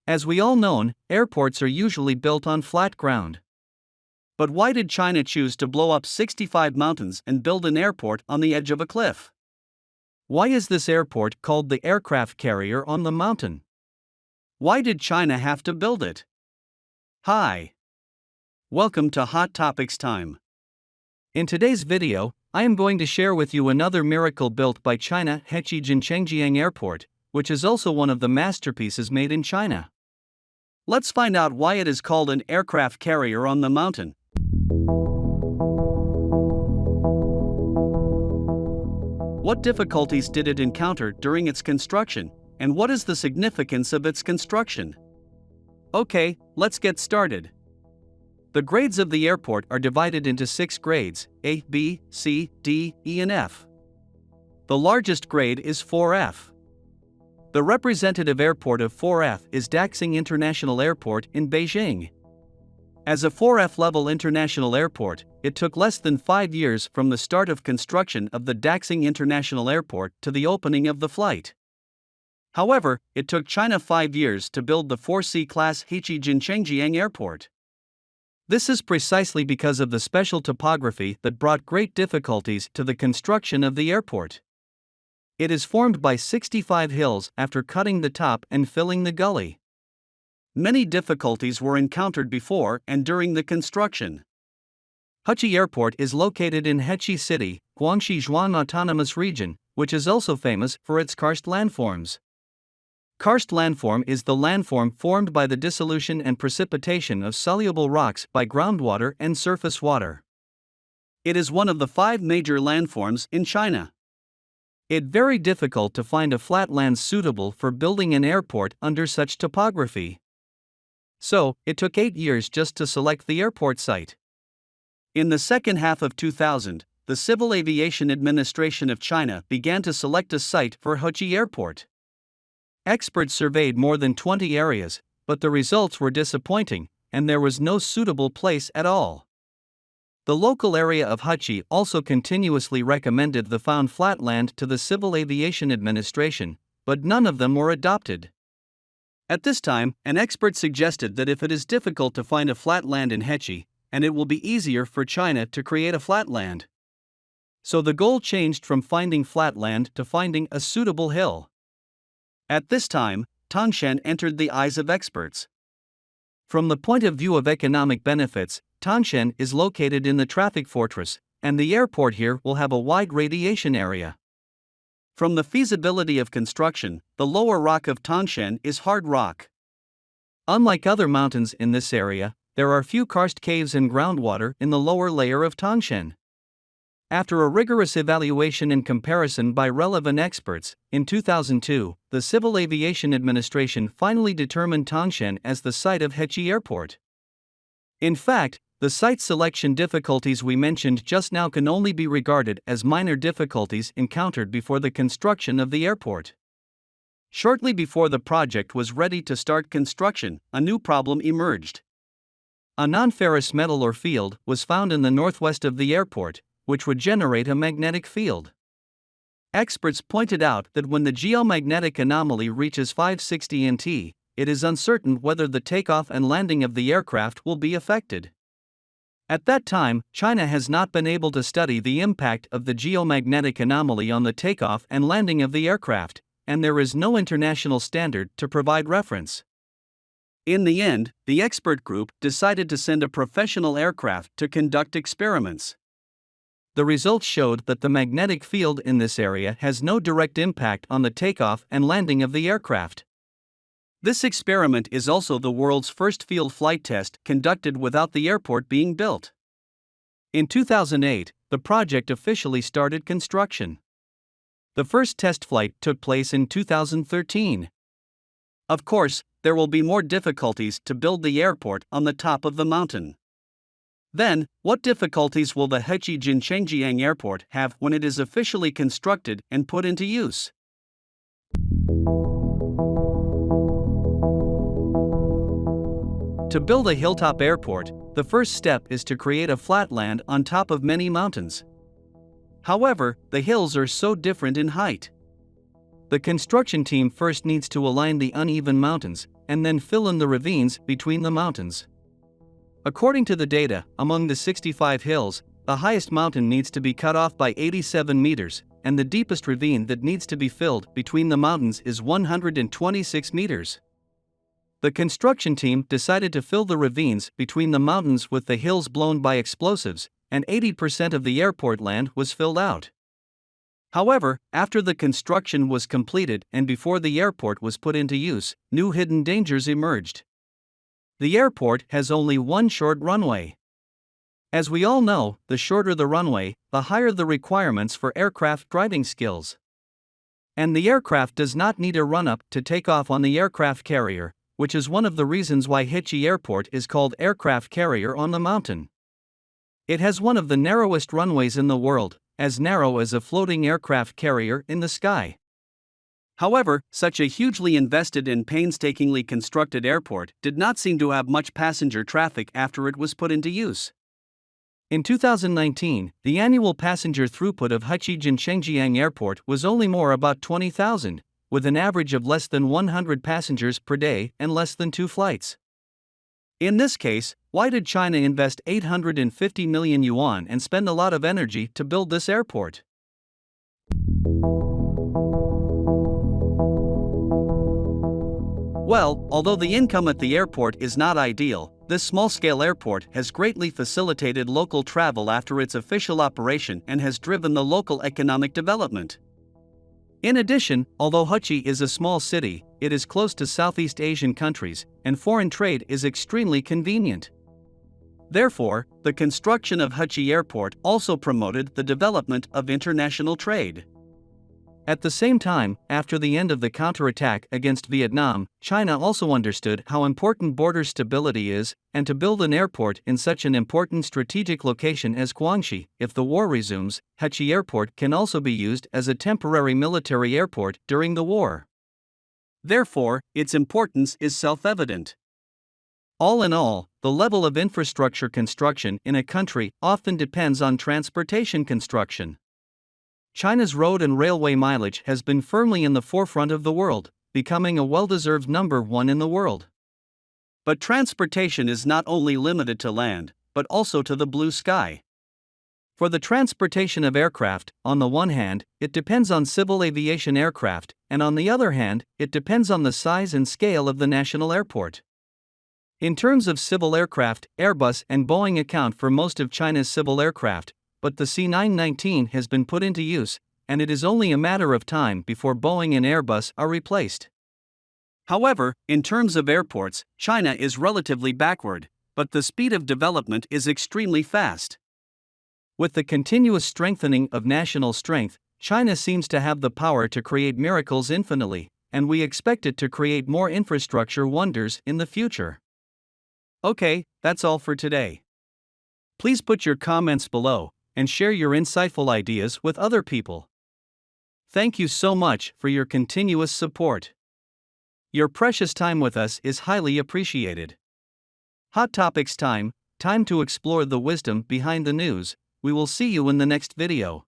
As we all know, airports are usually built on flat ground. But why did China choose to blow up 65 mountains and build an airport on the edge of a cliff? Why is this airport called the aircraft carrier on the mountain? Why did China have to build it? Hi. Welcome to Hot Topics Time. In today's video, I am going to share with you another miracle built by China, Hechi Jinchengjiang Airport, which is also one of the masterpieces made in China. Let's find out why it is called an aircraft carrier on the mountain. What difficulties did it encounter during its construction, and what is the significance of its construction? Okay, let's get started. The grades of the airport are divided into 6 grades: A, B, C, D, E and F. The largest grade is 4F. The representative airport of 4F is Daxing International Airport in Beijing. As a 4F level international airport, it took less than 5 years from the start of construction of the Daxing International Airport to the opening of the flight. However, it took China 5 years to build the 4C class Hechi Jinchengjiang Airport. This is precisely because of the special topography that brought great difficulties to the construction of the airport. It is formed by 65 hills after cutting the top and filling the gully. Many difficulties were encountered before and during the construction. Hechi Airport is located in Hechi City, Guangxi Zhuang Autonomous Region, which is also famous for its karst landforms. Karst landform is the landform formed by the dissolution and precipitation of soluble rocks by groundwater and surface water. It is one of the 5 major landforms in China. It's very difficult to find a flat land suitable for building an airport under such topography. So, it took 8 years just to select the airport site. In the second half of 2000, the Civil Aviation Administration of China began to select a site for Hechi Airport. Experts surveyed more than 20 areas, but the results were disappointing, and there was no suitable place at all. The local area of Hechi also continuously recommended the found flat land to the Civil Aviation Administration, but none of them were adopted. At this time, an expert suggested that if it is difficult to find a flat land in Hechi, and it will be easier for China to create a flat land. So the goal changed from finding flat land to finding a suitable hill. At this time, Tangshan entered the eyes of experts. From the point of view of economic benefits, Tangshan is located in the traffic fortress, and the airport here will have a wide radiation area. From the feasibility of construction, the lower rock of Tangshan is hard rock. Unlike other mountains in this area, there are few karst caves and groundwater in the lower layer of Tangshan. After a rigorous evaluation and comparison by relevant experts, in 2002, the Civil Aviation Administration finally determined Tangshan as the site of Hechi Airport. In fact, the site selection difficulties we mentioned just now can only be regarded as minor difficulties encountered before the construction of the airport. Shortly before the project was ready to start construction, a new problem emerged. A non-ferrous metal or field was found in the northwest of the airport, which would generate a magnetic field. Experts pointed out that when the geomagnetic anomaly reaches 560 nt, it is uncertain whether the takeoff and landing of the aircraft will be affected. At that time, China has not been able to study the impact of the geomagnetic anomaly on the takeoff and landing of the aircraft, and there is no international standard to provide reference. In the end, the expert group decided to send a professional aircraft to conduct experiments. The results showed that the magnetic field in this area has no direct impact on the takeoff and landing of the aircraft. This experiment is also the world's first field flight test conducted without the airport being built. In 2008, the project officially started construction. The first test flight took place in 2013. Of course, there will be more difficulties to build the airport on the top of the mountain. Then, what difficulties will the Hechi Jinchengjiang Airport have when it is officially constructed and put into use? To build a hilltop airport, the first step is to create a flatland on top of many mountains. However, the hills are so different in height. The construction team first needs to align the uneven mountains, and then fill in the ravines between the mountains. According to the data, among the 65 hills, the highest mountain needs to be cut off by 87 meters, and the deepest ravine that needs to be filled between the mountains is 126 meters. The construction team decided to fill the ravines between the mountains with the hills blown by explosives, and 80% of the airport land was filled out. However, after the construction was completed and before the airport was put into use, new hidden dangers emerged. The airport has only one short runway. As we all know, the shorter the runway, the higher the requirements for aircraft driving skills. And the aircraft does not need a run-up to take off on the aircraft carrier, which is one of the reasons why Hechi Airport is called aircraft carrier on the mountain. It has one of the narrowest runways in the world, as narrow as a floating aircraft carrier in the sky. However, such a hugely invested and painstakingly constructed airport did not seem to have much passenger traffic after it was put into use. In 2019, the annual passenger throughput of Hechi Jinchengjiang Airport was only about 20,000, with an average of less than 100 passengers per day and less than 2 flights. In this case, why did China invest 850 million yuan and spend a lot of energy to build this airport? Well, although the income at the airport is not ideal, this small-scale airport has greatly facilitated local travel after its official operation and has driven the local economic development. In addition, although Hechi is a small city, it is close to Southeast Asian countries, and foreign trade is extremely convenient. Therefore, the construction of Hechi Airport also promoted the development of international trade. At the same time, after the end of the counterattack against Vietnam, China also understood how important border stability is, and to build an airport in such an important strategic location as Guangxi, if the war resumes, Hechi Airport can also be used as a temporary military airport during the war. Therefore, its importance is self-evident. All in all, the level of infrastructure construction in a country often depends on transportation construction. China's road and railway mileage has been firmly in the forefront of the world, becoming a well-deserved number 1 in the world. But transportation is not only limited to land, but also to the blue sky. For the transportation of aircraft, on the one hand, it depends on civil aviation aircraft, and on the other hand, it depends on the size and scale of the national airport. In terms of civil aircraft, Airbus and Boeing account for most of China's civil aircraft, but the C919 has been put into use, and it is only a matter of time before Boeing and Airbus are replaced. However, in terms of airports, China is relatively backward, but the speed of development is extremely fast. With the continuous strengthening of national strength, China seems to have the power to create miracles infinitely, and we expect it to create more infrastructure wonders in the future. Okay, that's all for today. Please put your comments below and share your insightful ideas with other people. Thank you so much for your continuous support. Your precious time with us is highly appreciated. Hot Topics time to explore the wisdom behind the news. We will see you in the next video.